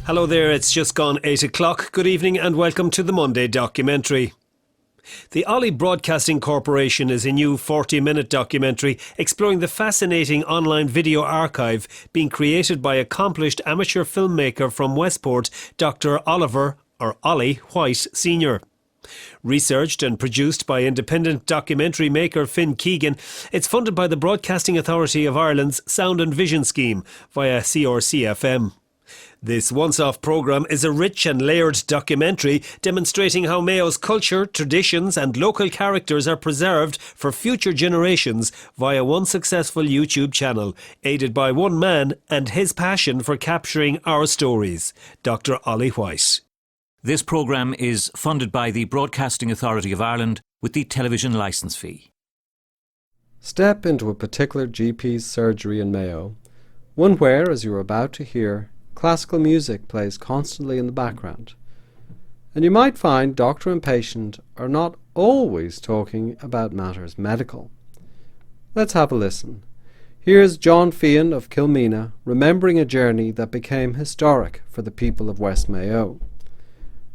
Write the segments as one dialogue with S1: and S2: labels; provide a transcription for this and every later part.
S1: Hello there, it's just gone 8 o'clock. Good evening and welcome to the Monday documentary. The Ollie Broadcasting Corporation is a new 40-minute documentary exploring the fascinating online video archive being created by accomplished amateur filmmaker from Westport, Dr. Ollie Whyte Sr. Researched and produced by independent documentary maker Fin Keegan, it's funded by the Broadcasting Authority of Ireland's Sound and Vision Scheme via CRCfm. This once-off programme is a rich and layered documentary demonstrating how Mayo's culture, traditions and local characters are preserved for future generations via one successful YouTube channel, aided by one man and his passion for capturing our stories, Dr. Ollie Whyte.
S2: This programme is funded by the Broadcasting Authority of Ireland with the television licence fee.
S3: Step into a particular GP's surgery in Mayo, one where, as you are about to hear, classical music plays constantly in the background. And you might find doctor and patient are not always talking about matters medical. Let's have a listen. Here's John Fian of Kilmena remembering a journey that became historic for the people of West Mayo.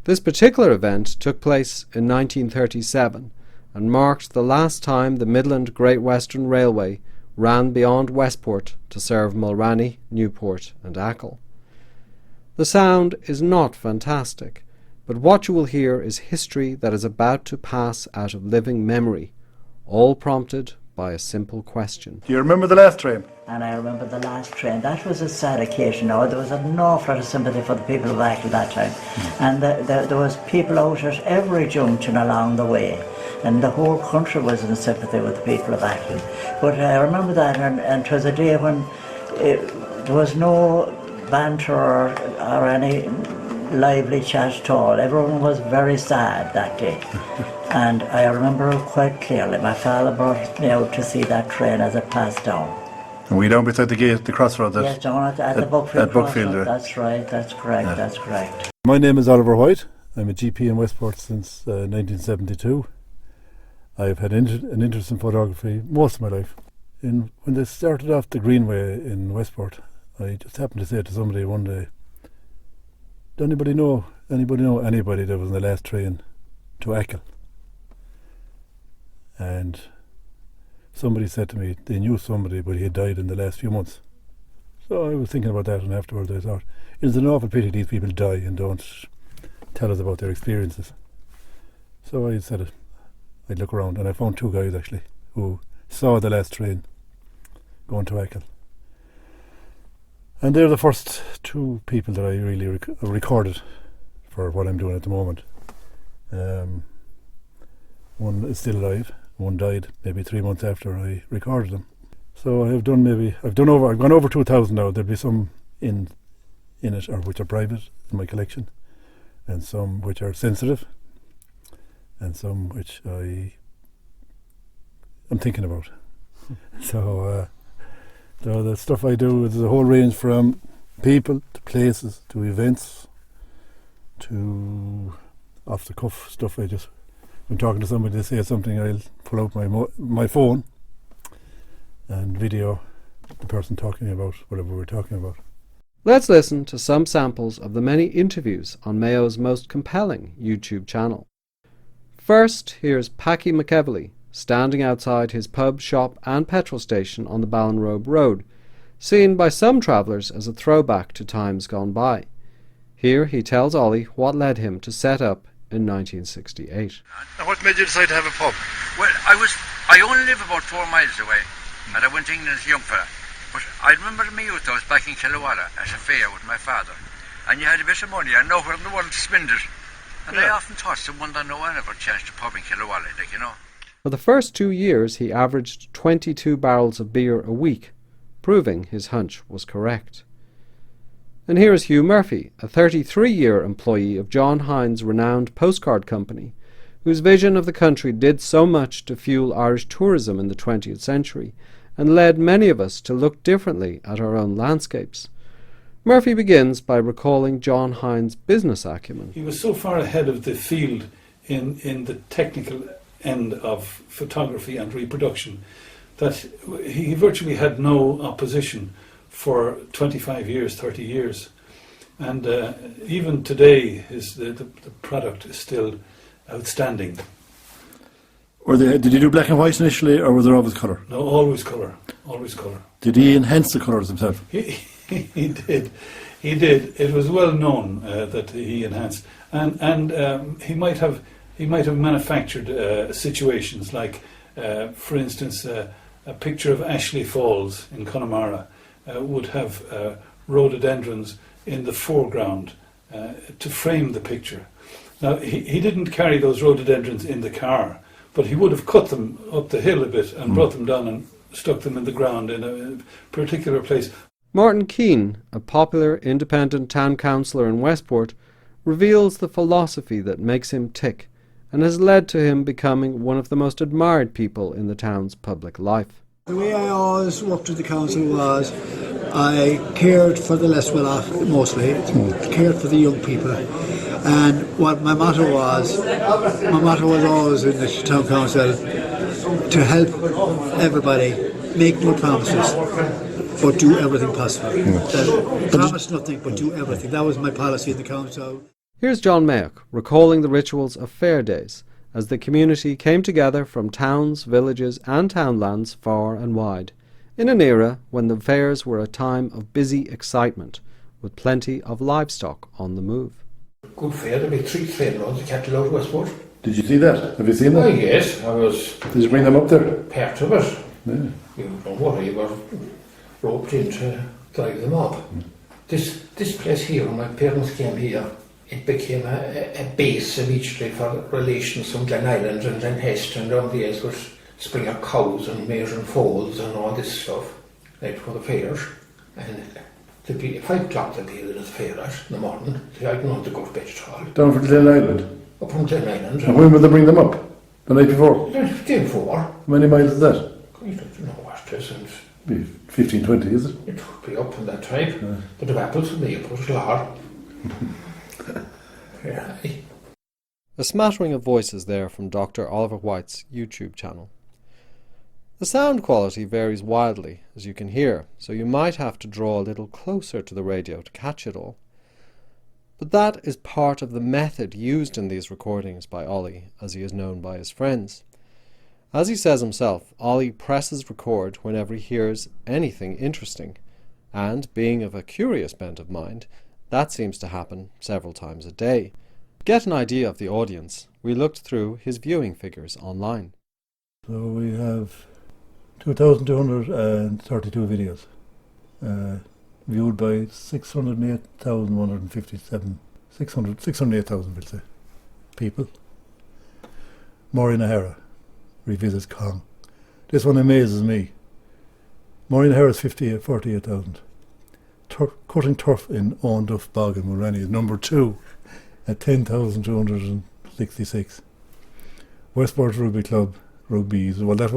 S3: This particular event took place in 1937 and marked the last time the Midland Great Western Railway ran beyond Westport to serve Mulranny, Newport and Achill. The sound is not fantastic, but what you will hear is history that is about to pass out of living memory, all prompted by a simple question.
S4: Do you remember the last train?
S5: And I remember the last train. That was a sad occasion. Now, there was an awful lot of sympathy for the people of Achill that time. And there was people out at every junction along the way. And the whole country was in sympathy with the people of Achill. But I remember that, and it was a day when there was no banter or any lively chat at all. Everyone was very sad that day. And I remember it quite clearly. My father brought me out to see that train as it passed down.
S4: And we down beside the gate, the crossroad.
S5: Yes, down at the Buckfield.
S4: At Buckfield,
S5: right. That's right, that's correct, yeah. That's correct.
S6: My name is Oliver Whyte. I'm a GP in Westport since 1972. I've had an interest in photography most of my life. When they started off the Greenway in Westport, I just happened to say to somebody one day, "Does anybody know anybody that was on the last train to Achill?" And somebody said to me they knew somebody, but he had died in the last few months. So I was thinking about that, and afterwards I thought, it's an awful pity these people die and don't tell us about their experiences. So I said I'd look around, and I found two guys actually who saw the last train going to Achill. And they're the first two people that I really recorded for what I'm doing at the moment. One is still alive. One died maybe 3 months after I recorded them. So I've gone over 2,000 now. There'll be some in it, or which are private in my collection, and some which are sensitive, and some which I'm thinking about. So the stuff I do is a whole range from people to places to events to off the cuff stuff. I'm talking to somebody, they say something, I'll pull out my phone and video the person talking about whatever we're talking about.
S3: Let's listen to some samples of the many interviews on Mayo's most compelling YouTube channel. First, here's Packy McEvely standing outside his pub, shop and petrol station on the Ballinrobe Road, seen by some travellers as a throwback to times gone by. Here he tells Ollie what led him to set up in 1968.
S4: And what made you decide to have a pub?
S7: Well, I only live about 4 miles away, and I went to England as a young fella. But I remember in my youth I was back in Killawalla at a fair with my father, and you had a bit of money and nowhere in the world to spend it. And I often thought someone that no one ever changed a pub in Killawalla, like, you know.
S3: For the first 2 years he averaged 22 barrels of beer a week, proving his hunch was correct. And here is Hugh Murphy, a 33-year employee of John Hines' renowned postcard company, whose vision of the country did so much to fuel Irish tourism in the 20th century and led many of us to look differently at our own landscapes. Murphy begins by recalling John Hines' business acumen.
S8: He was so far ahead of the field in the technical end of photography and reproduction that he virtually had no opposition for 25 years, 30 years. And even today, the product is still outstanding.
S4: Did you do black and white initially, or was there always colour?
S8: No, always colour. Always colour.
S4: Did he enhance the colours himself?
S8: He did. He did. It was well known that he enhanced, and he might have manufactured situations like, for instance, a picture of Ashley Falls in Connemara would have rhododendrons in the foreground to frame the picture. Now he didn't carry those rhododendrons in the car, but he would have cut them up the hill a bit and brought them down and stuck them in the ground in a particular place.
S3: Martin Keane, a popular independent town councillor in Westport, reveals the philosophy that makes him tick and has led to him becoming one of the most admired people in the town's public life.
S9: The way I always worked with the council was I cared for the less well off mostly, cared for the young people. And what my motto was always in the town council to help everybody, make no promises, but do everything possible. Promise nothing, but do everything. That was my policy in the council.
S3: Here's John Mayock recalling the rituals of fair days as the community came together from towns, villages and townlands far and wide, in an era when the fairs were a time of busy excitement, with plenty of livestock on the move.
S10: Good fair, there'll be 3 fair rounds of cattle out of Westport.
S4: Did you see that? Have you seen that?
S10: Oh yes, I was...
S4: Did you bring them up there?
S10: Part of it.
S4: Yeah.
S10: You don't worry, you were roped in to drive them up. This place here, when my parents came here, it became a base immediately for relations from Glen Island and Glen Hest and down there was Springer cows and Mason foals and all this stuff, right for the fairs. And to be 5 o'clock to be at the fair in the morning, so I didn't want to go to bed at all.
S4: Down from Glen Island?
S10: Up from Glen Island.
S4: And when will they bring them up? The night before?
S10: The day before.
S4: How many miles is that?
S10: I don't know what it is. And
S4: be 15, 20, is it?
S10: it would be up in that time. But the apples from the airport are. Yeah.
S3: A smattering of voices there from Dr. Oliver Whyte's YouTube channel. The sound quality varies wildly, as you can hear, so you might have to draw a little closer to the radio to catch it all. But that is part of the method used in these recordings by Ollie, as he is known by his friends. As he says himself, Ollie presses record whenever he hears anything interesting, and, being of a curious bent of mind, that seems to happen several times a day. To get an idea of the audience, we looked through his viewing figures online.
S6: So we have 2,232 videos, viewed by 608,157, 608,000 we'll say, people. Maureen O'Hara revisits Kong. This one amazes me. Maureen O'Hara's 48,000. Cutting turf in Owen Duff Bog in Mulrenny is number 2 at 10,266. Westport Rugby Club, rugby. Well, that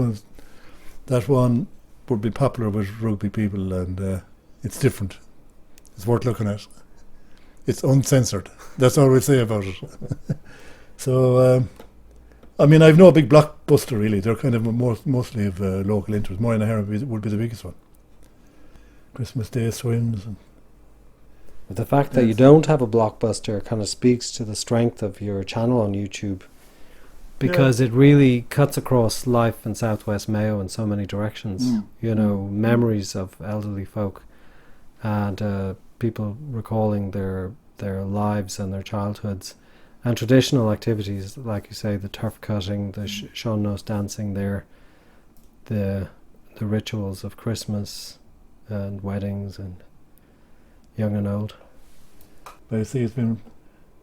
S6: one would be popular with rugby people, and it's different. It's worth looking at. It's uncensored. That's all we'll say about it. So, I mean, I've no big blockbuster really. They're kind of mostly of local interest. Maureen O'Hara would be the biggest one. Christmas Day swims. And
S3: the fact that you don't have a blockbuster kind of speaks to the strength of your channel on YouTube, because it really cuts across life in Southwest Mayo in so many directions. You know, memories of elderly folk and people recalling their lives and their childhoods, and traditional activities like you say, the turf cutting, the Sean Nose dancing there, the rituals of Christmas and weddings and young and old.
S6: But I see it's been,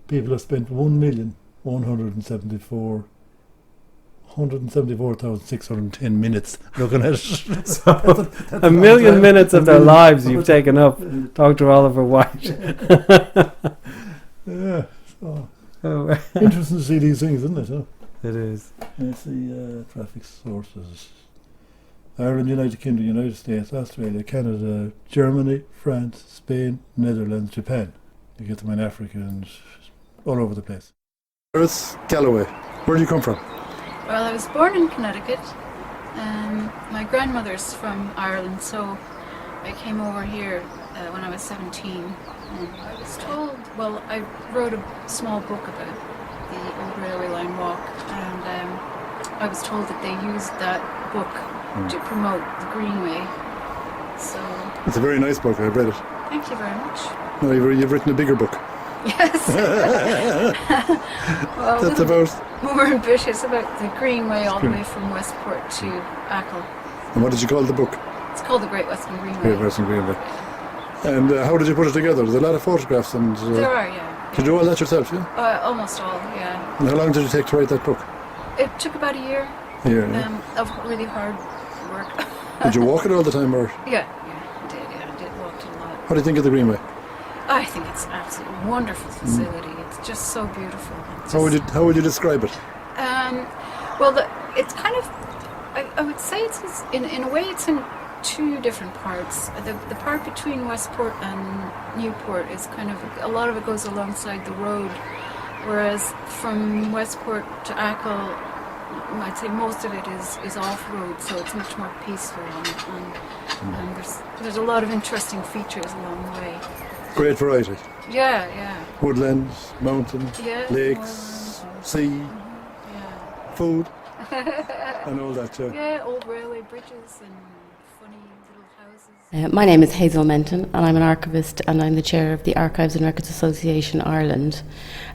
S6: people have spent 174,610 minutes looking at it.
S3: So, a million minutes of their lives you've taken up, Dr. Oliver Whyte.
S6: Yeah, so interesting to see these things, isn't it? Huh?
S3: It is.
S6: Let's see, traffic sources. Ireland, United Kingdom, United States, Australia, Canada, Germany, France, Spain, Netherlands, Japan. You get them in Africa and all over the place.
S4: Earth Galloway. Where do you come from?
S11: Well, I was born in Connecticut. My grandmother's from Ireland, so I came over here when I was 17. And I was told, well, I wrote a small book about the old railway line walk, and I was told that they used that book to promote the Greenway. So
S6: It's a very nice book, I've read it.
S11: thank you very much.
S6: No, you've written a bigger book.
S11: Yes. Well,
S6: That's about...
S11: more ambitious about the Greenway all the way from Westport to Achill.
S6: And what did you call the book?
S11: It's called the Great Western Greenway.
S6: Great Western Greenway. And how did you put it together? There's a lot of photographs and...
S11: There are, yeah.
S6: Did you do all that yourself, yeah?
S11: Almost all, yeah.
S6: And how long did it take to write that book?
S11: It took about a year.
S6: Yeah.
S11: Of really hard work.
S6: Did you walk it all the time, or...?
S11: Yeah, I did, I did walk it a lot.
S6: What do you think of the Greenway?
S11: I think it's an absolutely wonderful facility. It's just so beautiful.
S6: How would you describe it?
S11: Well, it's kind of, I would say it's in a way it's in two different parts. The part between Westport and Newport is kind of, a lot of it goes alongside the road, whereas from Westport to Achill, I'd say most of it is off-road, so it's much more peaceful, and there's a lot of interesting features along the way.
S6: Great variety.
S11: Yeah.
S6: Woodlands, mountain, lakes, sea, food, and all that too.
S11: Yeah, old railway bridges and funny little houses.
S12: My name is Hazel Menten, and I'm an archivist, and I'm the chair of the Archives and Records Association Ireland.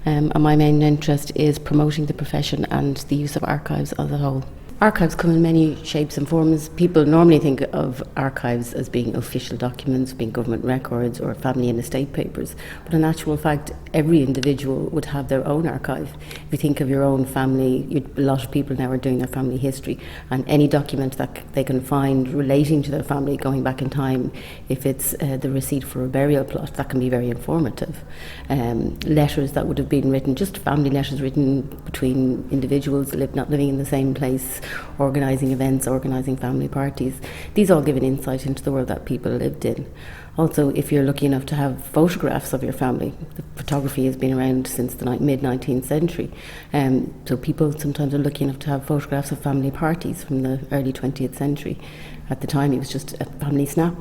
S12: And my main interest is promoting the profession and the use of archives as a whole. Archives come in many shapes and forms. People normally think of archives as being official documents, being government records or family and estate papers. But in actual fact, every individual would have their own archive. If you think of your own family, a lot of people now are doing their family history, and any document that they can find relating to their family going back in time, if it's the receipt for a burial plot, that can be very informative. Letters that would have been written, just family letters written between individuals not living in the same place, organising events, organising family parties. These all give an insight into the world that people lived in. Also, if you're lucky enough to have photographs of your family, the photography has been around since the mid-19th century. So people sometimes are lucky enough to have photographs of family parties from the early 20th century. At the time, it was just a family snap,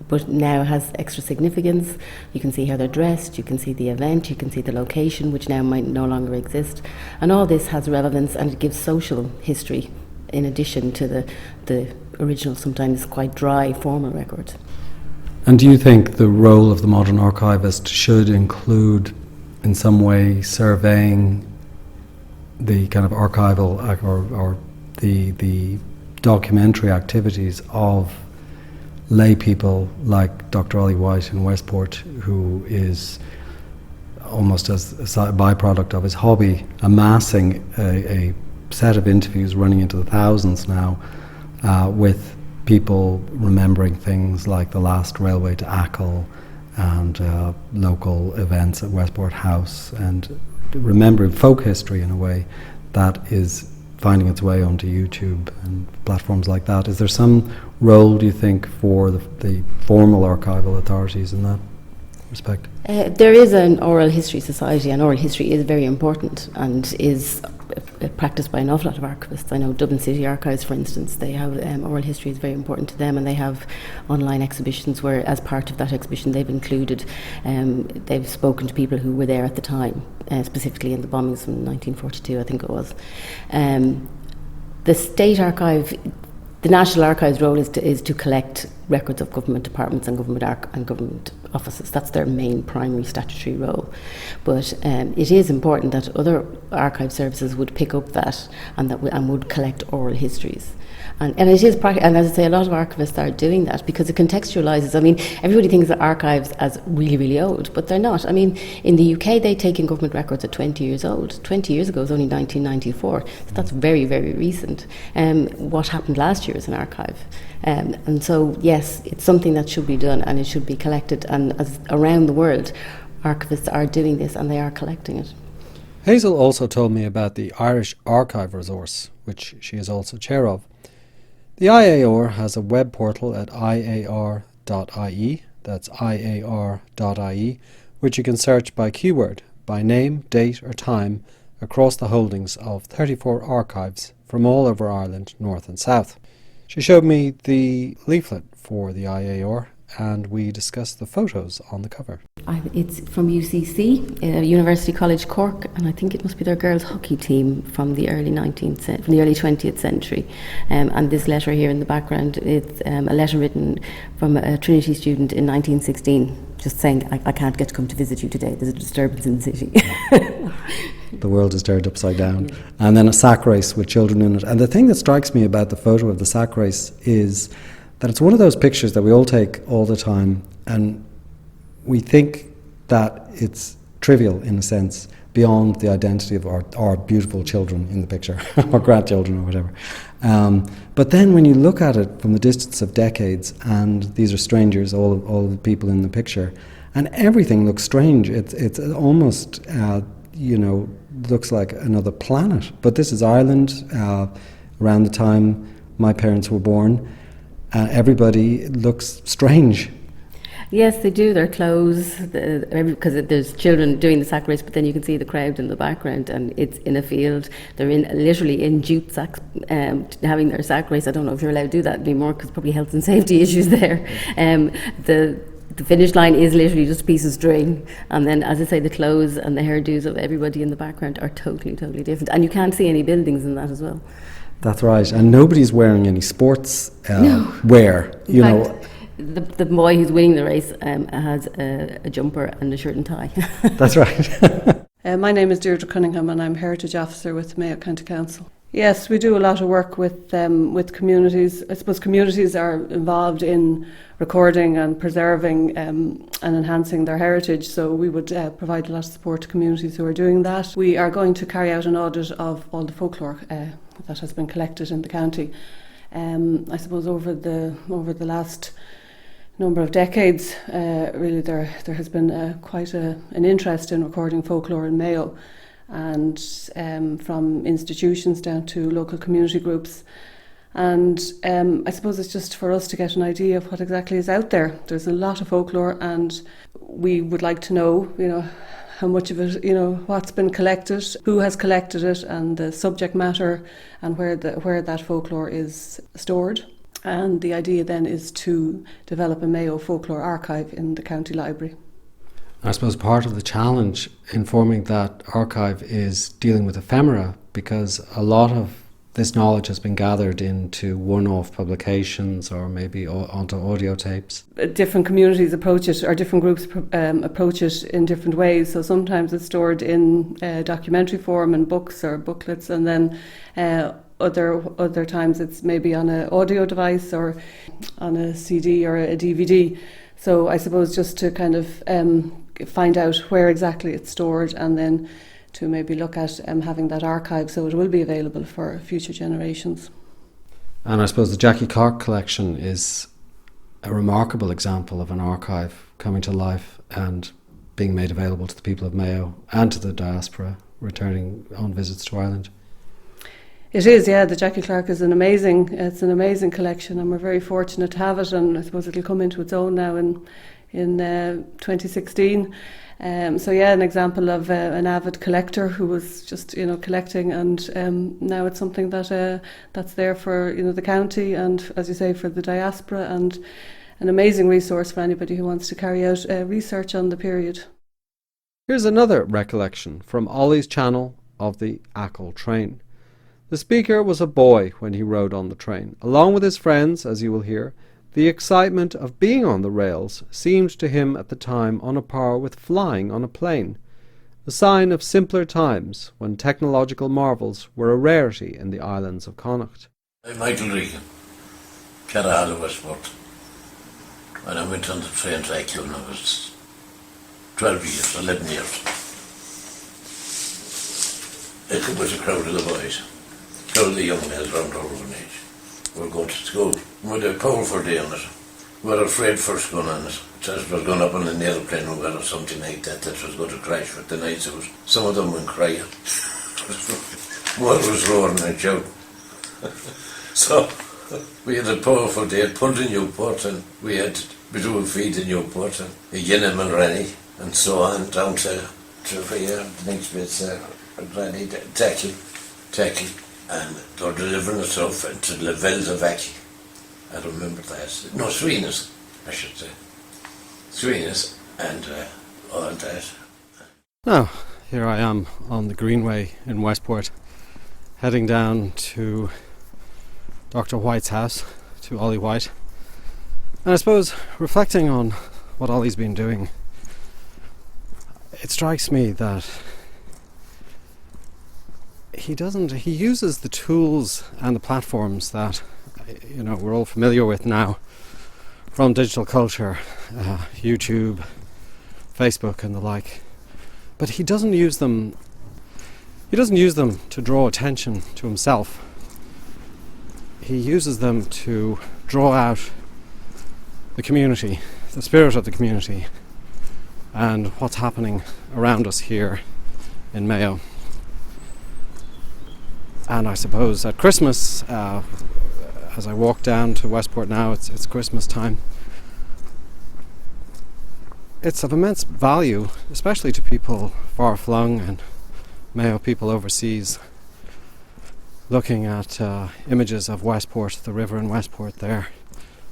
S12: but now has extra significance. You can see how they're dressed, you can see the event, you can see the location, which now might no longer exist. And all this has relevance, and it gives social history in addition to the original, sometimes quite dry formal record.
S3: And do you think the role of the modern archivist should include in some way surveying the kind of archival or the documentary activities of lay people like Dr. Ollie Whyte in Westport, who is almost as a byproduct of his hobby amassing a set of interviews running into the thousands now with people remembering things like the last railway to Achill and local events at Westport House, and remembering folk history in a way that is finding its way onto YouTube and platforms like that. Is there some role, do you think, for the formal archival authorities in that respect?
S12: There is an oral history society, and oral history is very important and is practiced by an awful lot of archivists. I know Dublin City Archives, for instance, they have oral history is very important to them, and they have online exhibitions where, as part of that exhibition, they've included, they've spoken to people who were there at the time, specifically in the bombings from 1942, I think it was. The State Archive, the National Archives' role is to collect records of government departments and government offices. That's their main primary statutory role. But it is important that other archive services would pick up that and would collect oral histories. And it is and as I say, a lot of archivists are doing that because it contextualises. I mean, everybody thinks of archives as really, really old, but they're not. I mean, in the UK, they take in government records at 20 years old. 20 years ago was only 1994, so that's very, very recent. What happened last year is an archive. And so, yes, it's something that should be done, and it should be collected. And as around the world, archivists are doing this, and they are collecting it.
S3: Hazel also told me about the Irish Archive Resource, which she is also chair of. The IAR has a web portal at iar.ie, that's iar.ie, which you can search by keyword, by name, date or time, across the holdings of 34 archives from all over Ireland, north and south. She showed me the leaflet for the IAR, and we discuss the photos on the cover.
S12: It's from UCC, University College Cork, and I think it must be their girls' hockey team from the early 20th century. And this letter here in the background, it's a letter written from a Trinity student in 1916, just saying, I can't get to come to visit you today, there's a disturbance in the city.
S3: The world is turned upside down. Yeah. And then a sack race with children in it. And the thing that strikes me about the photo of the sack race is that it's one of those pictures that we all take all the time, and we think that it's trivial in a sense, beyond the identity of our beautiful children in the picture, or grandchildren or whatever. But then when you look at it from the distance of decades, and these are strangers, all of the people in the picture, and everything looks strange. It's almost, looks like another planet. But this is Ireland, around the time my parents were born. Everybody looks strange.
S12: Yes, they do. Their clothes, because there's children doing the sack race, but then you can see the crowd in the background, and it's in a field. They're literally in jute sacks, having their sack race. I don't know if you're allowed to do that anymore, because probably health and safety issues there. The finish line is literally just a piece of string, and then, as I say, the clothes and the hairdos of everybody in the background are totally different, and you can't see any buildings in that as well.
S3: That's right, and nobody's wearing any sports wear.
S12: In fact, the boy who's winning the race has a jumper and a shirt and tie.
S3: That's right.
S13: My name is Deirdre Cunningham, and I'm Heritage Officer with Mayo County Council. Yes, we do a lot of work with communities. I suppose communities are involved in recording and preserving and enhancing their heritage, so we would provide a lot of support to communities who are doing that. We are going to carry out an audit of all the folklore that has been collected in the county. I suppose over the last number of decades, really there has been quite an interest in recording folklore in Mayo, and from institutions down to local community groups. And I suppose it's just for us to get an idea of what exactly is out there. There's a lot of folklore, and we would like to know, how much of it, what's been collected, who has collected it, and the subject matter, and where that folklore is stored. And the idea then is to develop a Mayo folklore archive in the county library.
S3: I suppose part of the challenge in forming that archive is dealing with ephemera, because a lot of this knowledge has been gathered into one-off publications or maybe onto audio tapes.
S13: Different communities approach it, or different groups approach it in different ways. So sometimes it's stored in documentary form in books or booklets, and then other times it's maybe on an audio device or on a CD or a DVD. So I suppose just to kind of find out where exactly it's stored, and then to maybe look at having that archive so it will be available for future generations.
S3: And I suppose the Jackie Clarke collection is a remarkable example of an archive coming to life and being made available to the people of Mayo and to the diaspora returning on visits to Ireland.
S13: It is, yeah. The Jackie Clarke is an amazing collection, and we're very fortunate to have it, and I suppose it'll come into its own now in 2016. So yeah, an example of an avid collector who was just collecting, and now it's something that's there for the county, and as you say, for the diaspora, and an amazing resource for anybody who wants to carry out research on the period.
S3: Here's another recollection from Ollie's channel of the Achill train. The speaker was a boy when he rode on the train. Along with his friends, as you will hear, the excitement of being on the rails seemed to him at the time on a par with flying on a plane, a sign of simpler times when technological marvels were a rarity in the islands of Connacht.
S14: I'm Michael Regan, Carahada, Westport. When I went on the train to Achill when I was 11 years. It was a crowd of the boys. All the young men around our own age were going to school. We had a powerful day on it. We were afraid first going on it. It says we were going up on an aeroplane or something like that was going to crash with the night. Some of them went crying. One was roaring and shouting. So we had a powerful day. It pulled in Newport, and we had between feet in Newport and Guinness and Rennie and so on down to here, the next bit's Rennie, Tacky. And they're delivering us off into the Velds of Aki. I remember that. No, Sweens, I should say. screeners and all that.
S3: Now, here I am on the Greenway in Westport, heading down to Dr. Whyte's house, to Ollie Whyte. And I suppose, reflecting on what Ollie's been doing, it strikes me that he uses the tools and the platforms that, we're all familiar with now from digital culture, YouTube, Facebook and the like. But he doesn't use them to draw attention to himself. He uses them to draw out the community, the spirit of the community, and what's happening around us here in Mayo. And I suppose at Christmas, as I walk down to Westport now, it's Christmas time. It's of immense value, especially to people far flung and Mayo people overseas, looking at images of Westport, the river in Westport there,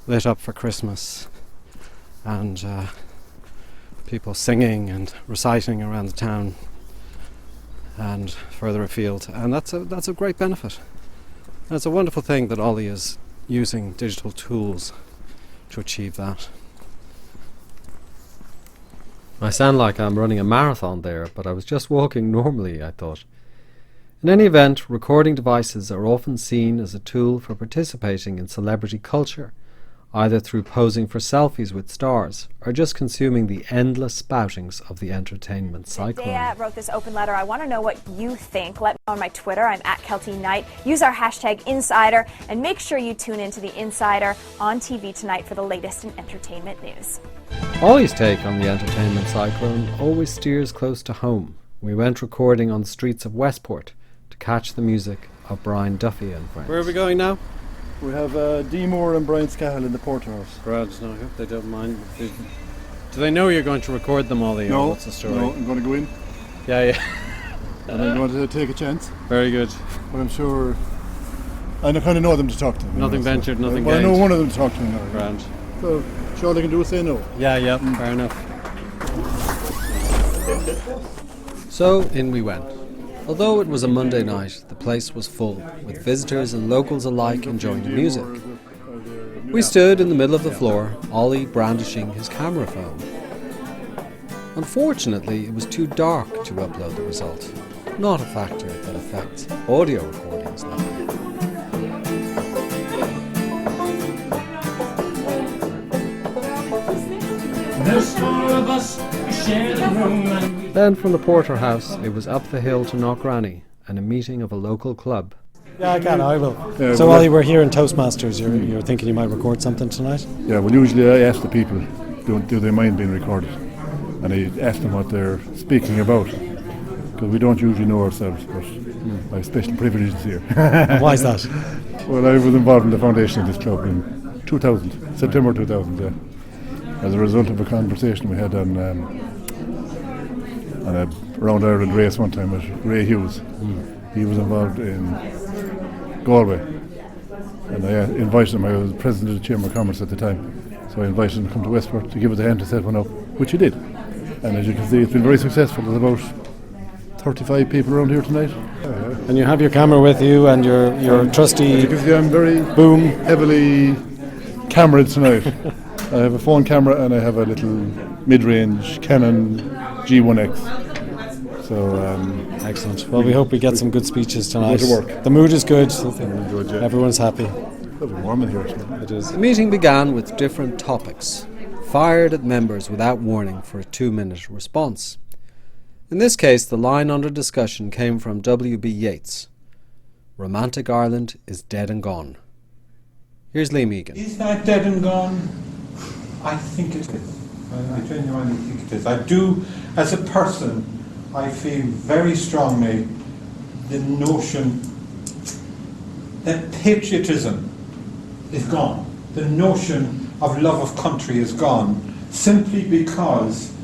S3: lit up for Christmas, and people singing and reciting around the town and further afield, and that's a great benefit. And it's a wonderful thing that Ollie is using digital tools to achieve that. I sound like I'm running a marathon there, but I was just walking normally, I thought. In any event, recording devices are often seen as a tool for participating in celebrity culture, either through posing for selfies with stars or just consuming the endless spoutings of the entertainment cyclone.
S15: Dea wrote this open letter. I want to know what you think. Let me know on my Twitter. I'm at @KeltyKnight. Use our hashtag Insider, and make sure you tune into the Insider on TV tonight for the latest in entertainment news.
S3: Ollie's take on the entertainment cyclone always steers close to home. We went recording on the streets of Westport to catch the music of Brian Duffy and friends. Where are we going now?
S4: We have Dee Moore and Brian Scahill in the porterhouse.
S3: Grand, no, I hope they don't mind. Do they know you're going to record them, Ollie?
S4: No,
S3: what's the story?
S4: No, I'm going to go in.
S3: Yeah.
S4: And I'm going to take a chance.
S3: Very good.
S4: But I'm sure I kind of know them to talk to.
S3: Nothing ventured, nothing
S4: gained.
S3: gained.
S4: I know one of them to talk to me now.
S3: Grand.
S4: So, sure all they can do is say no.
S3: Yeah, fair enough. So in we went. Although it was a Monday night, the place was full, with visitors and locals alike enjoying the music. We stood in the middle of the floor, Ollie brandishing his camera phone. Unfortunately, it was too dark to upload the result, not a factor that affects audio recordings now. Then from the porterhouse, it was up the hill to Knockranny and a meeting of a local club.
S16: Yeah, I will. So while you were here in Toastmasters, you're thinking you might record something tonight?
S6: Yeah, well usually I ask the people, do they mind being recorded? And I ask them what they're speaking about. Because we don't usually know ourselves, but I have special privileges here.
S16: And why is that?
S6: Well, I was involved in the foundation of this club in 2000, September 2000, yeah. As a result of a conversation we had on a round Ireland race one time with Ray Hughes. He was involved in Galway, and I invited him. I was president of the Chamber of Commerce at the time, so I invited him to come to Westport to give us a hand to set one up, which he did. And as you can see, it's been very successful. There's about 35 people around here tonight.
S16: And you have your camera with you and your trusty
S6: as you can see, I'm very heavily cameraed tonight. I have a phone camera and I have a little mid-range Canon G1X. So
S16: excellent. Well, we hope we get some good speeches tonight.
S6: Go to work.
S16: The mood is good.
S6: Good, yeah.
S16: Everyone's happy.
S6: It's warm in here.
S16: It is.
S3: The meeting began with different topics, fired at members without warning for a 2-minute response. In this case, the line under discussion came from W.B. Yeats. Romantic Ireland is dead and gone. Here's Lee Megan.
S17: Is that dead and gone? I think it is. I genuinely think it is. I do, as a person, I feel very strongly the notion that patriotism is gone. The notion of love of country is gone, simply because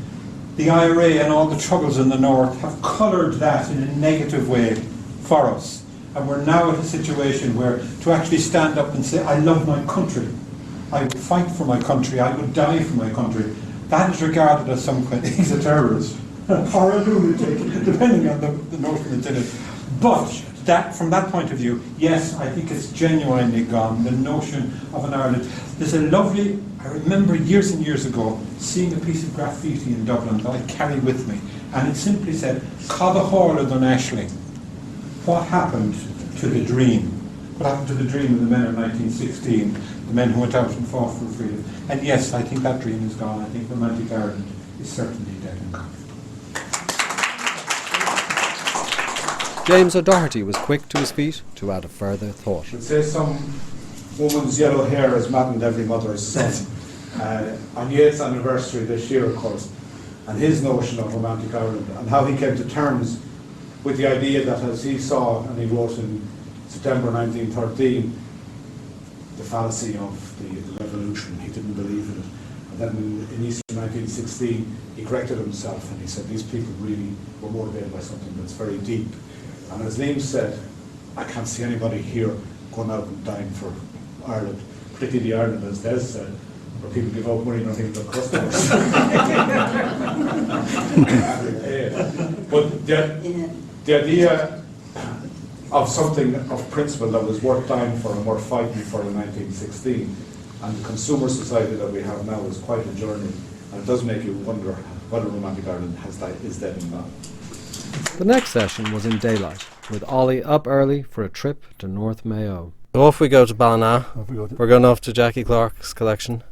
S17: the IRA and all the troubles in the north have coloured that in a negative way for us. And we're now at a situation where to actually stand up and say, I love my country, I would fight for my country, I would die for my country, that is regarded as some kind he's a terrorist or a lunatic, depending on the notion that's in it. But that, from that point of view, yes, I think it's genuinely gone. The notion of an Ireland. There's a lovely, I remember years and years ago seeing a piece of graffiti in Dublin that I carry with me, and it simply said, Cada Hála don Ashley. What happened to the dream? What happened to the dream of the men of 1916, the men who went out and fought for freedom? And yes, I think that dream is gone. I think romantic Ireland is certainly dead and gone.
S3: James O'Doherty was quick to his feet to add a further thought.
S18: I would say some woman's yellow hair has maddened every mother's son. On Yeats' anniversary this year, of course, and his notion of romantic Ireland and how he came to terms with the idea that, as he saw and he wrote in September 1913, the fallacy of the revolution, he didn't believe in it. And then in Easter 1916, he corrected himself and he said these people really were motivated by something that's very deep. And as Liam said, I can't see anybody here going out and dying for Ireland, particularly the Ireland, as Des said, where people give out money not even their customers. But the idea of something of principle that was worth dying for and worth fighting for in 1916, and the consumer society that we have now is quite a journey, and it does make you wonder whether romantic Ireland is dead and gone.
S3: The next session was in daylight, with Ollie up early for a trip to North Mayo. So off we go to Ballina. We're going off to Jackie Clarke's collection.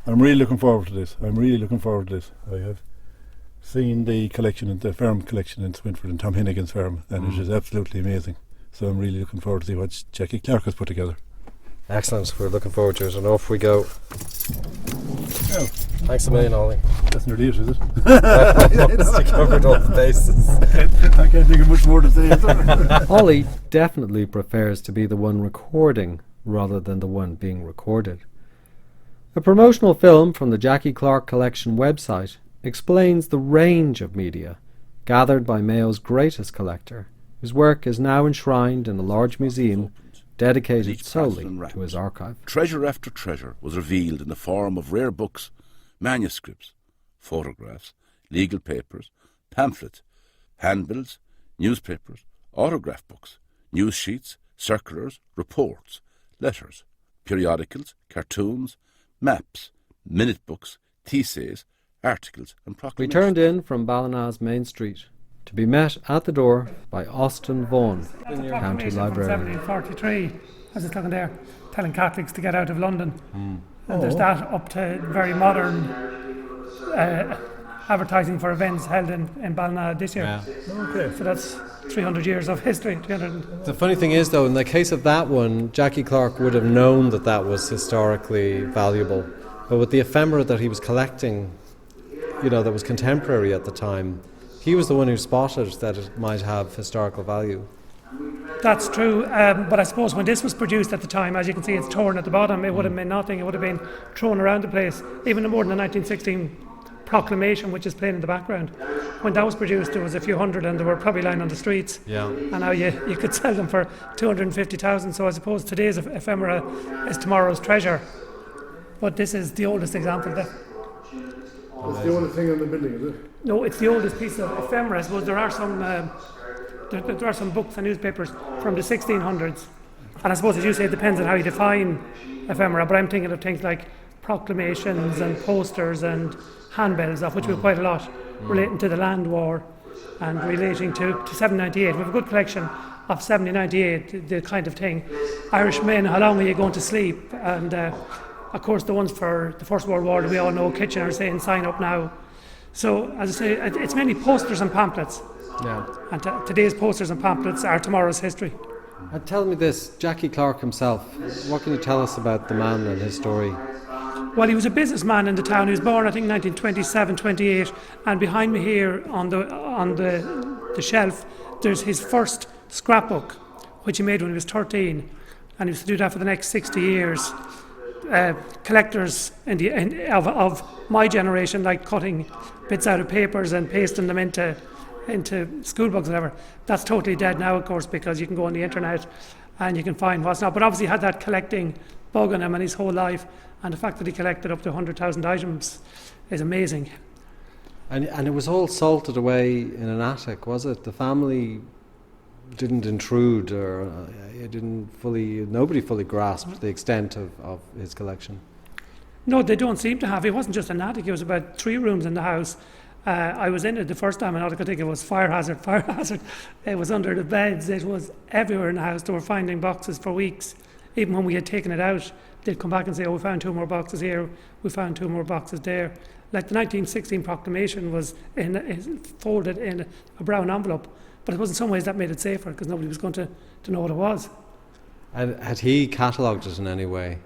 S6: I'm really looking forward to this. I have seen the collection, the farm collection in Swinford and Tom Hinnigan's farm, and it is absolutely amazing. So I'm really looking forward to see what Jackie Clarke has put together.
S3: Excellent. We're looking forward to it, and off we go.
S6: Oh.
S3: Thanks a million, Ollie.
S6: That's not it, is it?
S3: You covered all the bases.
S6: I can't think of much more to say.
S3: Ollie definitely prefers to be the one recording rather than the one being recorded. A promotional film from the Jackie Clarke Collection website explains the range of media gathered by Mayo's greatest collector, whose work is now enshrined in a large museum dedicated solely to his archive.
S19: Treasure after treasure was revealed in the form of rare books, manuscripts, photographs, legal papers, pamphlets, handbills, newspapers, autograph books, news sheets, circulars, reports, letters, periodicals, cartoons, maps, minute books, theses, articles and proclamations.
S3: We turned in from Ballina's main street to be met at the door by Austin Vaughan, County Librarian.
S20: 1743, as it's looking there, telling Catholics to get out of London. And there's that up to very modern advertising for events held in Ballina this year.
S3: Yeah.
S20: Okay. So that's 300 years of history.
S3: The funny thing is, though, in the case of that one, Jackie Clarke would have known that that was historically valuable. But with the ephemera that he was collecting, that was contemporary at the time, he was the one who spotted that it might have historical value.
S20: That's true, but I suppose when this was produced at the time, as you can see, it's torn at the bottom. It would have meant nothing. It would have been thrown around the place. Even more than the 1916 proclamation, which is playing in the background. When that was produced, there was a few hundred, and they were probably lying on the streets.
S3: Yeah.
S20: And now you could sell them for 250,000. So I suppose today's ephemera is tomorrow's treasure. But this is the oldest example.
S4: That's the only thing on the building, is it?
S20: No, it's the oldest piece of ephemera. I suppose there are some. There are some books and newspapers from the 1600s, and I suppose, as you say, it depends on how you define ephemera, but I'm thinking of things like proclamations and posters and handbills, of which we have quite a lot, relating to the land war and relating to 1798. We have a good collection of 1798, the kind of thing. Irish men, how long are you going to sleep? And of course the ones for the First World War that we all know, Kitchener saying sign up now. So, as I say, it's mainly posters and pamphlets.
S3: Yeah.
S20: And today's posters and pamphlets are tomorrow's history.
S3: And tell me this, Jackie Clarke himself, what can you tell us about the man and his story?
S20: Well, he was a businessman in the town. He was born, I think, 1927, 28, and behind me here on the shelf, there's his first scrapbook, which he made when he was 13, and he used to do that for the next 60 years. Collectors of my generation like cutting bits out of papers and pasting them into school books and whatever. That's totally dead now, of course, because you can go on the internet and you can find what's not. But obviously he had that collecting bug on him and his whole life, and the fact that he collected up to 100,000 items is amazing.
S3: And it was all salted away in an attic, was it? The family didn't intrude, or nobody fully grasped the extent of his collection.
S20: No, they don't seem to have. It wasn't just an attic, it was about 3 rooms in the house. I was in it the first time, and all I could think it was fire hazard. It was under the beds, it was everywhere in the house. They were finding boxes for weeks. Even when we had taken it out, they'd come back and say, oh, we found 2 more boxes here, we found 2 more boxes there. Like the 1916 proclamation was folded in a brown envelope, but it was in some ways that made it safer, because nobody was going to know what it was.
S3: And had he catalogued it in any way?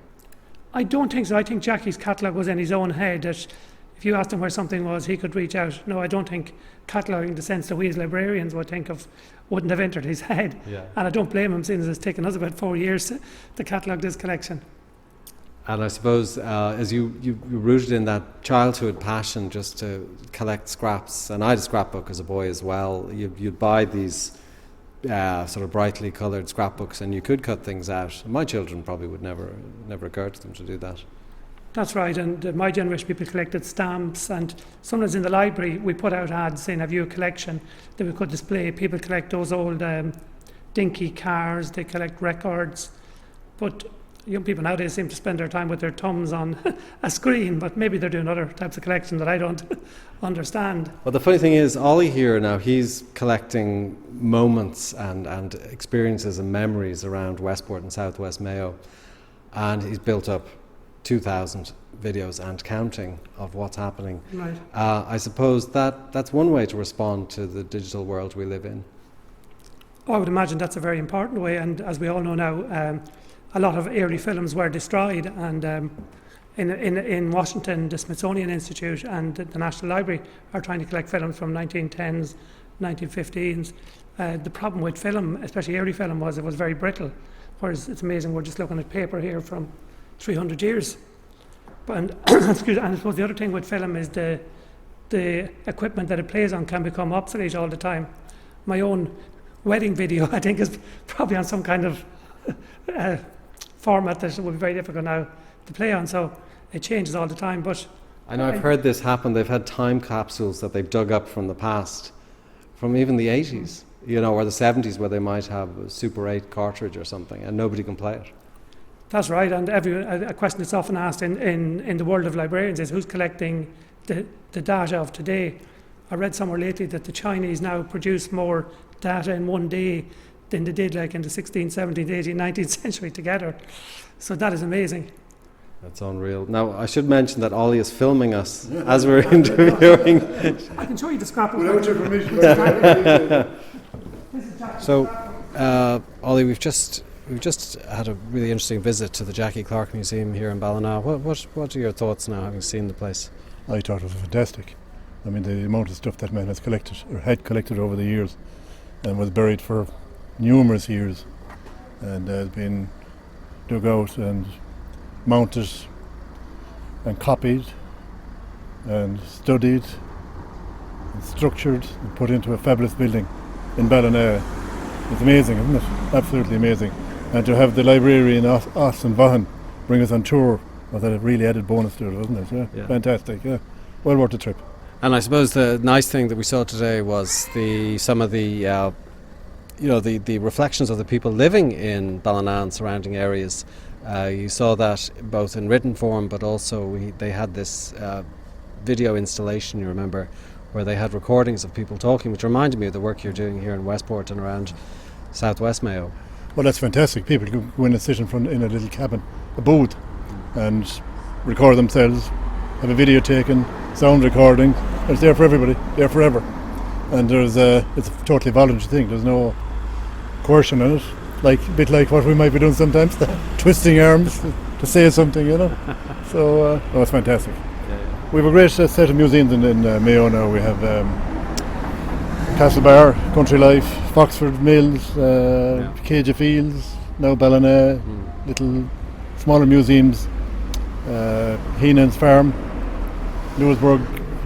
S20: I don't think so. I think Jackie's catalogue was in his own head, that if you asked him where something was, he could reach out. No, I don't think cataloguing in the sense that we as librarians would think of wouldn't have entered his head.
S3: Yeah.
S20: And I don't blame him, since it's taken us about 4 years to catalogue this collection.
S3: And I suppose as you rooted in that childhood passion just to collect scraps, and I had a scrapbook as a boy as well, you'd buy these sort of brightly coloured scrapbooks, and you could cut things out. My children probably would never occur to them to do that.
S20: That's right, and my generation people collected stamps, and sometimes in the library we put out ads saying, have you a collection that we could display? People collect those old dinky cars, they collect records, but young people nowadays seem to spend their time with their thumbs on a screen, but maybe they're doing other types of collection that I don't understand.
S3: Well, the funny thing is, Ollie here now, he's collecting moments and experiences and memories around Westport and Southwest Mayo, and he's built up 2,000 videos and counting of what's happening.
S20: Right.
S3: I suppose that's one way to respond to the digital world we live in.
S20: I would imagine that's a very important way, and as we all know now, a lot of early films were destroyed, and in Washington, the Smithsonian Institute and the National Library are trying to collect films from 1910s, 1915s. The problem with film, especially early film, was it was very brittle, whereas it's amazing we're just looking at paper here from 300 years. And I suppose the other thing with film is the equipment that it plays on can become obsolete all the time. My own wedding video, I think, is probably on some kind of format that would be very difficult now to play on, so it changes all the time. But
S3: I know I've heard this happen. They've had time capsules that they've dug up from the past, from even the 80s, or the 70s, where they might have a Super 8 cartridge or something, and nobody can play it.
S20: That's right, and a question that's often asked in the world of librarians is who's collecting the data of today. I read somewhere lately that the Chinese now produce more data in one day than they did like in the 16th, 17th, 18th, 19th century together. So that is amazing.
S3: That's unreal. Now, I should mention that Ollie is filming us as we're interviewing.
S20: I can show you the scrapbook.
S4: Without your permission.
S3: So, Ollie, we've just had a really interesting visit to the Jackie Clarke Museum here in Ballina. What are your thoughts now, having seen the place?
S6: I thought it was fantastic. I mean, the amount of stuff that man has collected, or had collected over the years, and was buried for numerous years, and has been dug out and mounted and copied and studied and structured and put into a fabulous building in Ballina. It's amazing, isn't it? Absolutely amazing. And to have the librarian Austin Vaughan bring us on tour was a really added bonus to it, wasn't it? Yeah. Fantastic, yeah. Well worth the trip.
S3: And I suppose the nice thing that we saw today was some of the reflections of the people living in Ballina and surrounding areas. You saw that both in written form, but also they had this video installation, you remember, where they had recordings of people talking, which reminded me of the work you're doing here in Westport and around Southwest Mayo.
S6: Well, that's fantastic. People can go in and sit in a little cabin, a booth, and record themselves, have a video taken, sound recording. It's there for everybody, there forever. And it's a totally voluntary thing. There's no coercion in it, a bit like what we might be doing sometimes, twisting arms to say something, So, it's fantastic. We have a great set of museums in Mayo now. We have Castlebar, Country Life, Foxford Mills, Cage of Fields, now Ballina, little smaller museums, Heenan's Farm, Lewisburg,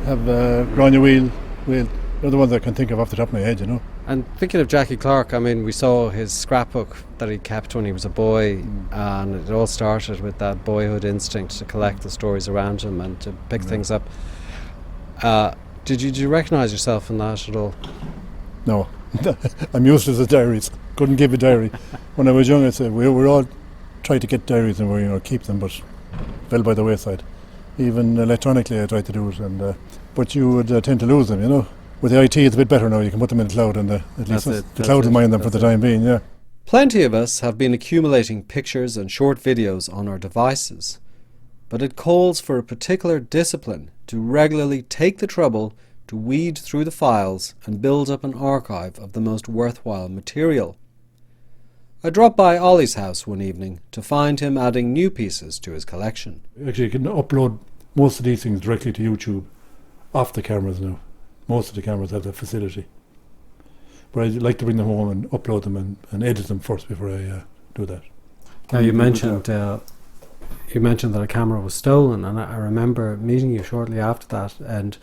S6: have Grania Wheel. They're the ones I can think of off the top of my head,
S3: And thinking of Jackie Clarke, I mean, we saw his scrapbook that he kept when he was a boy, and it all started with that boyhood instinct to collect the stories around him and to pick things up. Did you recognise yourself in that at all?
S6: No. I'm useless at diaries. Couldn't give a diary. When I was young, I said we were all trying to get diaries and we keep them, but fell by the wayside. Even electronically, I tried to do it, and but you would tend to lose them. With the IT, it's a bit better now. You can put them in the cloud, and at least the cloud will mind them for the time being. Yeah.
S3: Plenty of us have been accumulating pictures and short videos on our devices, but it calls for a particular discipline to regularly take the trouble to weed through the files and build up an archive of the most worthwhile material. I dropped by Ollie's house one evening to find him adding new pieces to his collection.
S6: Actually, you can upload most of these things directly to YouTube off the cameras now. Most of the cameras have that facility. But I like to bring them home and upload them and edit them first before I do that.
S3: Now you mentioned that a camera was stolen, and I remember meeting you shortly after that, and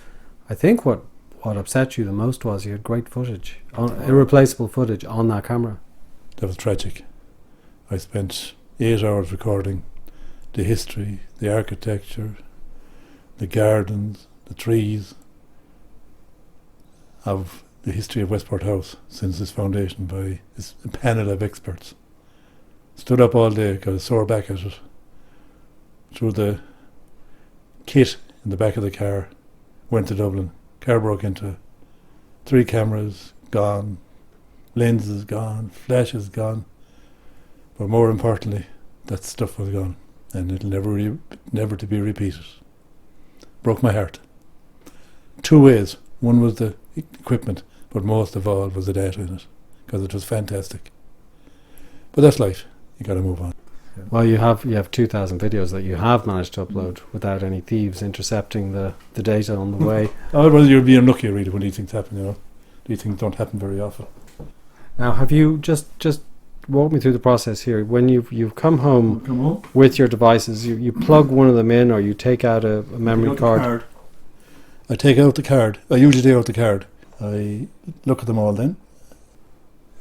S3: I think what upset you the most was you had great footage, irreplaceable footage on that camera.
S6: That was tragic. I spent 8 hours recording the history, the architecture, the gardens, the trees of the history of Westport House since its foundation by this panel of experts. Stood up all day, got a sore back at it, threw the kit in the back of the car, went to Dublin. Car broke into, 3 cameras gone, lenses gone, flashes gone, but more importantly, that stuff was gone, and it'll never to be repeated. Broke my heart. 2 ways. One was the equipment, but most of all was the data in it, because it was fantastic. But that's life. You got to move on.
S3: Well, you have 2,000 videos that you have managed to upload without any thieves intercepting the data on the way.
S6: Oh, well, you're being lucky really when these things happen. These things don't happen very often.
S3: Now, have you just walk me through the process here? When you've come home with your devices, you plug one of them in, or you take out a memory card.
S6: I take out the card. I usually take out the card. I look at them all then.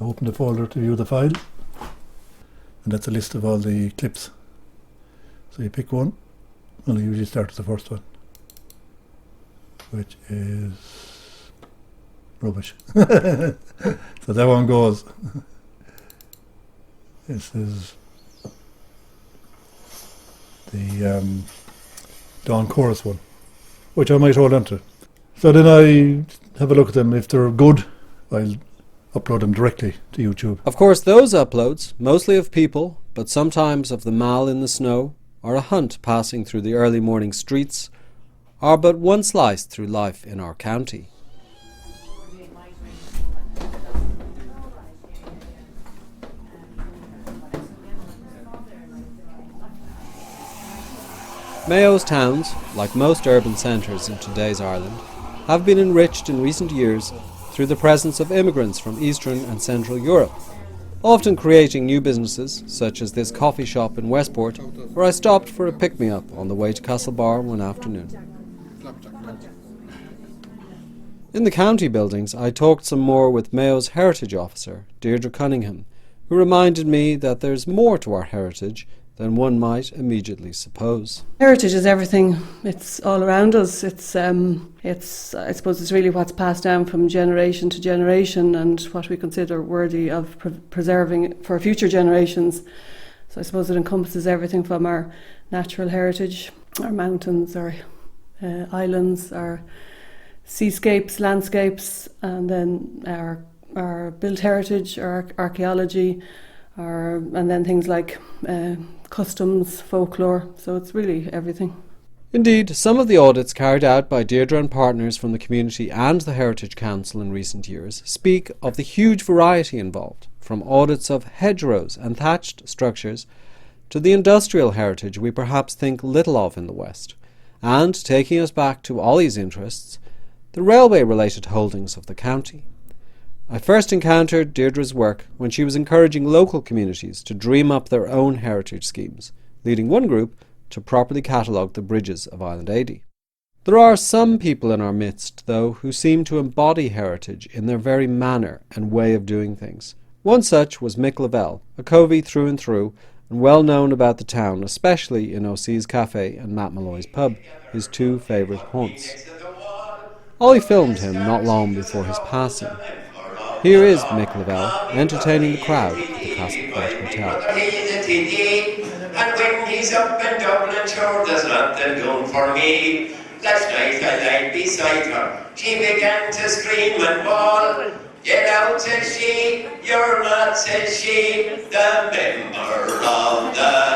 S6: I open the folder to view the file. And that's a list of all the clips. So you pick one. Well, I usually start with the first one, which is rubbish. So that one goes. This is the Dawn Chorus one, which I might hold on to. So then I have a look at them. If they're good, I'll upload them directly to YouTube.
S3: Of course, those uploads, mostly of people, but sometimes of the mall in the snow, or a hunt passing through the early morning streets, are but one slice through life in our county. Mayo's towns, like most urban centres in today's Ireland, have been enriched in recent years through the presence of immigrants from Eastern and Central Europe, often creating new businesses, such as this coffee shop in Westport, where I stopped for a pick-me-up on the way to Castlebar one afternoon. In the county buildings, I talked some more with Mayo's heritage officer, Deirdre Cunningham, who reminded me that there's more to our heritage than one might immediately suppose.
S13: Heritage is everything. It's all around us. It's I suppose it's really what's passed down from generation to generation and what we consider worthy of preserving for future generations. So I suppose it encompasses everything from our natural heritage, our mountains, our islands, our seascapes, landscapes, and then our built heritage, our archaeology, and then things like customs, folklore, so it's really everything.
S3: Indeed, some of the audits carried out by Deirdre and partners from the community and the Heritage Council in recent years speak of the huge variety involved, from audits of hedgerows and thatched structures to the industrial heritage we perhaps think little of in the West, and, taking us back to Ollie's interests, the railway-related holdings of the county. I first encountered Deirdre's work when she was encouraging local communities to dream up their own heritage schemes, leading one group to properly catalogue the bridges of Island 80. There are some people in our midst, though, who seem to embody heritage in their very manner and way of doing things. One such was Mick Lavelle, a Covey through and through, and well known about the town, especially in O'C's Cafe and Matt Malloy's pub, his 2 favourite haunts. Ollie filmed him not long before his passing. Here is Mick Lavelle entertaining the crowd at the Castlebar Hotel.
S21: And when he's up in Dublin, sure, there's nothing doing for me. Last night I lied beside her. She began to scream and bawl. Get out, said she. You're not, said she. The member of the